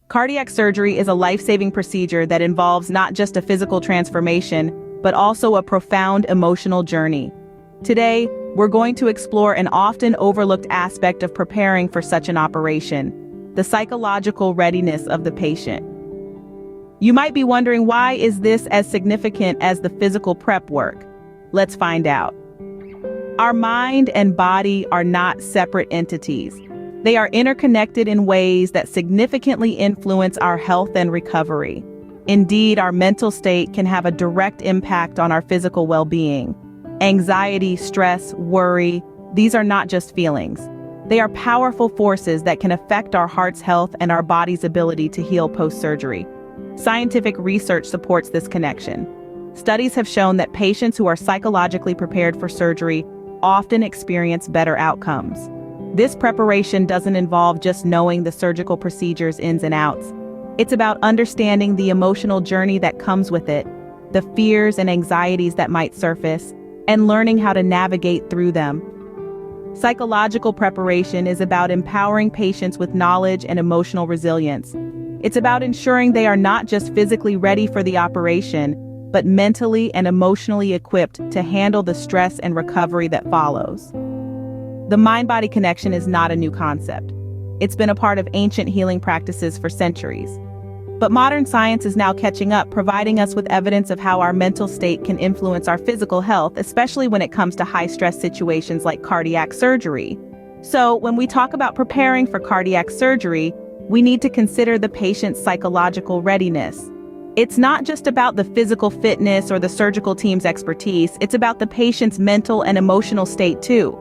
Cardiac surgery is a life-saving procedure that involves not just a physical transformation, but also a profound emotional journey. Today, we're going to explore an often overlooked aspect of preparing for such an operation: the psychological readiness of the patient. You might be wondering, why is this as significant as the physical prep work? Let's find out. Our mind and body are not separate entities. They are interconnected in ways that significantly influence our health and recovery. Indeed, our mental state can have a direct impact on our physical well-being. Anxiety, stress, worry, these are not just feelings. They are powerful forces that can affect our heart's health and our body's ability to heal post-surgery. Scientific research supports this connection. Studies have shown that patients who are psychologically prepared for surgery often experience better outcomes. This preparation doesn't involve just knowing the surgical procedure's ins and outs. It's about understanding the emotional journey that comes with it, the fears and anxieties that might surface, and learning how to navigate through them. Psychological preparation is about empowering patients with knowledge and emotional resilience. It's about ensuring they are not just physically ready for the operation, but mentally and emotionally equipped to handle the stress and recovery that follows. The mind-body connection is not a new concept. It's been a part of ancient healing practices for centuries. But modern science is now catching up, providing us with evidence of how our mental state can influence our physical health, especially when it comes to high-stress situations like cardiac surgery. So, when we talk about preparing for cardiac surgery, we need to consider the patient's psychological readiness. It's not just about the physical fitness or the surgical team's expertise, it's about the patient's mental and emotional state too.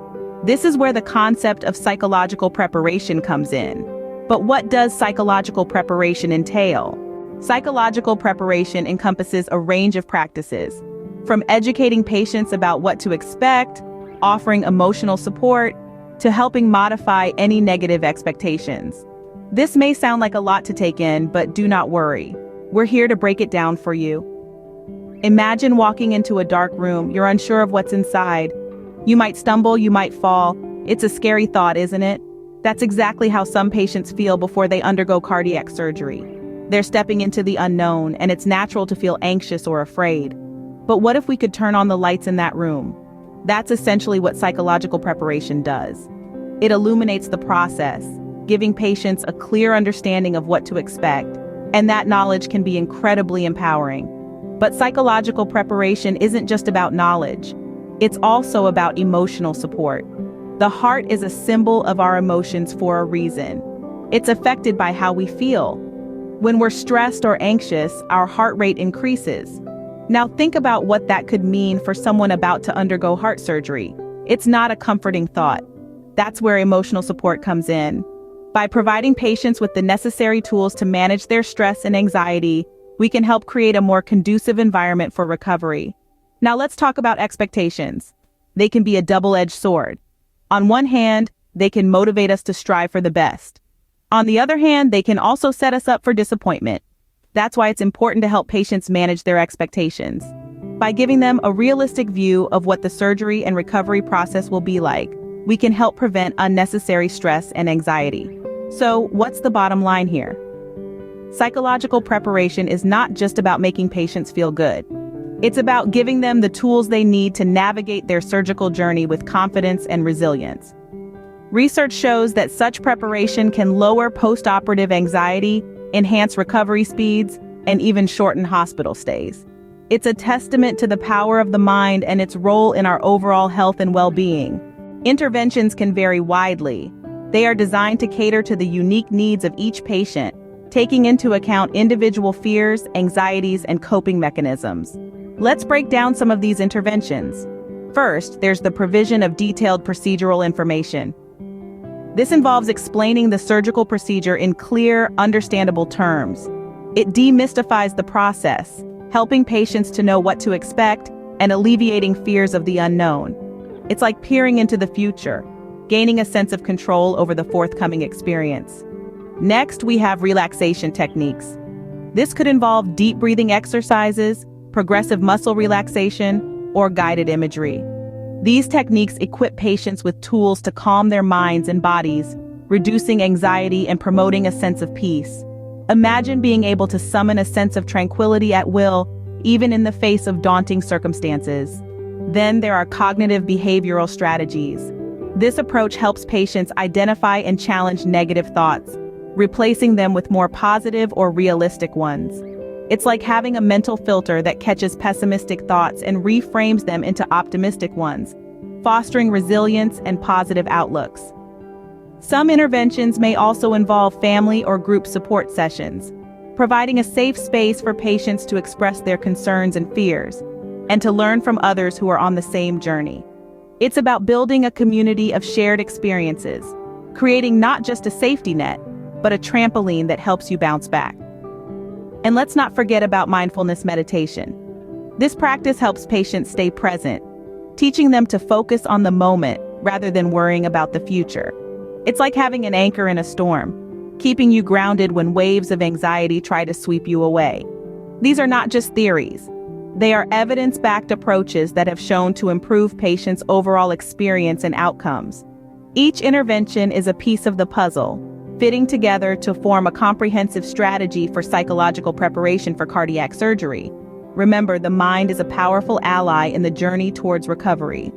This is where the concept of psychological preparation comes in. But what does psychological preparation entail? Psychological preparation encompasses a range of practices, from educating patients about what to expect, offering emotional support, to helping modify any negative expectations. This may sound like a lot to take in, but do not worry. We're here to break it down for you. Imagine walking into a dark room. You're unsure of what's inside. You might stumble, you might fall. It's a scary thought, isn't it? That's exactly how some patients feel before they undergo cardiac surgery. They're stepping into the unknown, and it's natural to feel anxious or afraid. But what if we could turn on the lights in that room? That's essentially what psychological preparation does. It illuminates the process, giving patients a clear understanding of what to expect, and that knowledge can be incredibly empowering. But psychological preparation isn't just about knowledge. It's also about emotional support. The heart is a symbol of our emotions for a reason. It's affected by how we feel. When we're stressed or anxious, our heart rate increases. Now think about what that could mean for someone about to undergo heart surgery. It's not a comforting thought. That's where emotional support comes in. By providing patients with the necessary tools to manage their stress and anxiety, we can help create a more conducive environment for recovery. Now let's talk about expectations. They can be a double-edged sword. On one hand, they can motivate us to strive for the best. On the other hand, they can also set us up for disappointment. That's why it's important to help patients manage their expectations. By giving them a realistic view of what the surgery and recovery process will be like, we can help prevent unnecessary stress and anxiety. So, what's the bottom line here? Psychological preparation is not just about making patients feel good. It's about giving them the tools they need to navigate their surgical journey with confidence and resilience. Research shows that such preparation can lower post-operative anxiety, enhance recovery speeds, and even shorten hospital stays. It's a testament to the power of the mind and its role in our overall health and well-being. Interventions can vary widely. They are designed to cater to the unique needs of each patient, taking into account individual fears, anxieties, and coping mechanisms. Let's break down some of these interventions. First, there's the provision of detailed procedural information. This involves explaining the surgical procedure in clear, understandable terms. It demystifies the process, helping patients to know what to expect and alleviating fears of the unknown. It's like peering into the future, gaining a sense of control over the forthcoming experience. Next, we have relaxation techniques. This could involve deep breathing exercises, progressive muscle relaxation, or guided imagery. These techniques equip patients with tools to calm their minds and bodies, reducing anxiety and promoting a sense of peace. Imagine being able to summon a sense of tranquility at will, even in the face of daunting circumstances. Then there are cognitive behavioral strategies. This approach helps patients identify and challenge negative thoughts, replacing them with more positive or realistic ones. It's like having a mental filter that catches pessimistic thoughts and reframes them into optimistic ones, fostering resilience and positive outlooks. Some interventions may also involve family or group support sessions, providing a safe space for patients to express their concerns and fears, and to learn from others who are on the same journey. It's about building a community of shared experiences, creating not just a safety net, but a trampoline that helps you bounce back. And let's not forget about mindfulness meditation. This practice helps patients stay present, teaching them to focus on the moment rather than worrying about the future. It's like having an anchor in a storm, keeping you grounded when waves of anxiety try to sweep you away. These are not just theories. They are evidence-backed approaches that have shown to improve patients' overall experience and outcomes. Each intervention is a piece of the puzzle, fitting together to form a comprehensive strategy for psychological preparation for cardiac surgery. Remember, the mind is a powerful ally in the journey towards recovery.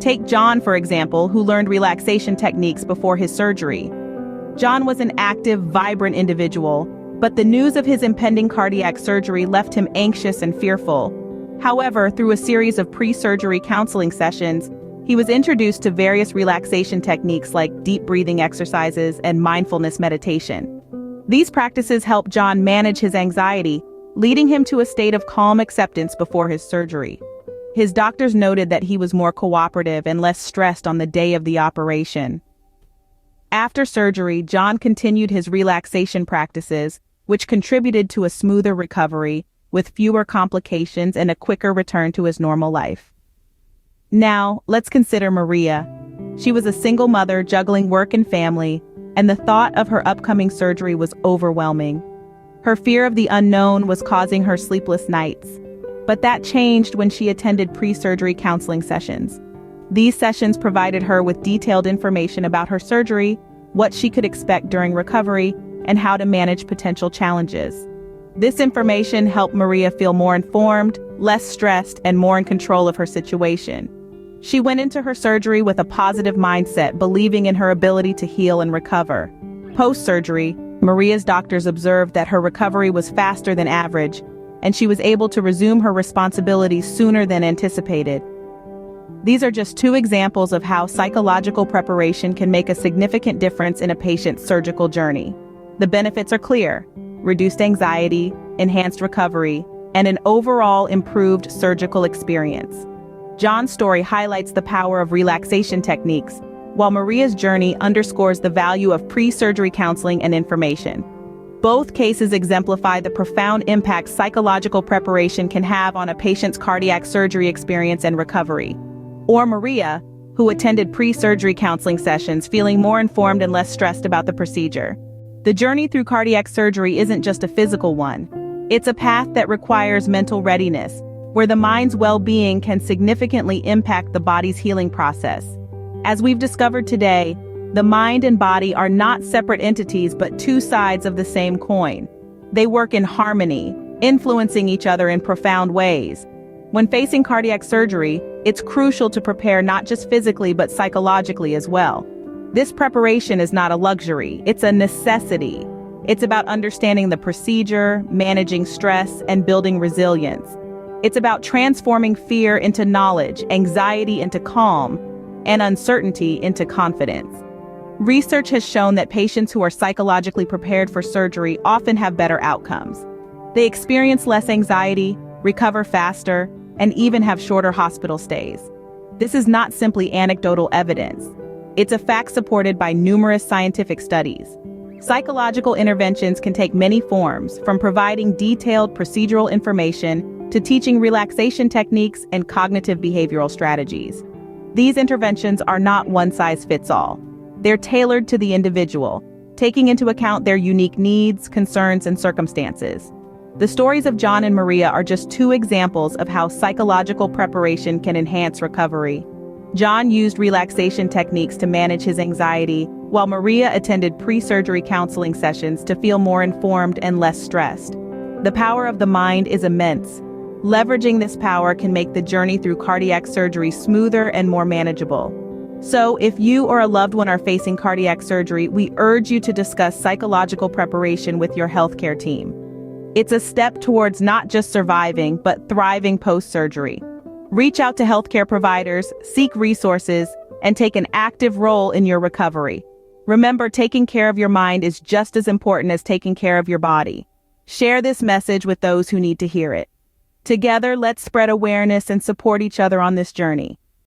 Take John, for example, who learned relaxation techniques before his surgery. John was an active, vibrant individual, but the news of his impending cardiac surgery left him anxious and fearful. However, through a series of pre-surgery counseling sessions, he was introduced to various relaxation techniques like deep breathing exercises and mindfulness meditation. These practices helped John manage his anxiety, leading him to a state of calm acceptance before his surgery. His doctors noted that he was more cooperative and less stressed on the day of the operation. After surgery, John continued his relaxation practices, which contributed to a smoother recovery, with fewer complications and a quicker return to his normal life. Now, let's consider Maria. She was a single mother juggling work and family, and the thought of her upcoming surgery was overwhelming. Her fear of the unknown was causing her sleepless nights. But that changed when she attended pre-surgery counseling sessions. These sessions provided her with detailed information about her surgery, what she could expect during recovery, and how to manage potential challenges. This information helped Maria feel more informed, less stressed, and more in control of her situation. She went into her surgery with a positive mindset, believing in her ability to heal and recover. Post-surgery, Maria's doctors observed that her recovery was faster than average, and she was able to resume her responsibilities sooner than anticipated. These are just two examples of how psychological preparation can make a significant difference in a patient's surgical journey. The benefits are clear: reduced anxiety, enhanced recovery, and an overall improved surgical experience. John's story highlights the power of relaxation techniques, while Maria's journey underscores the value of pre-surgery counseling and information. Both cases exemplify the profound impact psychological preparation can have on a patient's cardiac surgery experience and recovery. Or Maria, who attended pre-surgery counseling sessions feeling more informed and less stressed about the procedure. The journey through cardiac surgery isn't just a physical one. It's a path that requires mental readiness, where the mind's well-being can significantly impact the body's healing process. As we've discovered today, the mind and body are not separate entities but two sides of the same coin. They work in harmony, influencing each other in profound ways. When facing cardiac surgery, it's crucial to prepare not just physically but psychologically as well. This preparation is not a luxury, it's a necessity. It's about understanding the procedure, managing stress, and building resilience. It's about transforming fear into knowledge, anxiety into calm, and uncertainty into confidence. Research has shown that patients who are psychologically prepared for surgery often have better outcomes. They experience less anxiety, recover faster, and even have shorter hospital stays. This is not simply anecdotal evidence. It's a fact supported by numerous scientific studies. Psychological interventions can take many forms, from providing detailed procedural information to teaching relaxation techniques and cognitive behavioral strategies. These interventions are not one-size-fits-all. They're tailored to the individual, taking into account their unique needs, concerns, and circumstances. The stories of John and Maria are just two examples of how psychological preparation can enhance recovery. John used relaxation techniques to manage his anxiety, while Maria attended pre-surgery counseling sessions to feel more informed and less stressed. The power of the mind is immense. Leveraging this power can make the journey through cardiac surgery smoother and more manageable. So, if you or a loved one are facing cardiac surgery, we urge you to discuss psychological preparation with your healthcare team. It's a step towards not just surviving, but thriving post-surgery. Reach out to healthcare providers, seek resources, and take an active role in your recovery. Remember, taking care of your mind is just as important as taking care of your body. Share this message with those who need to hear it. Together, let's spread awareness and support each other on this journey.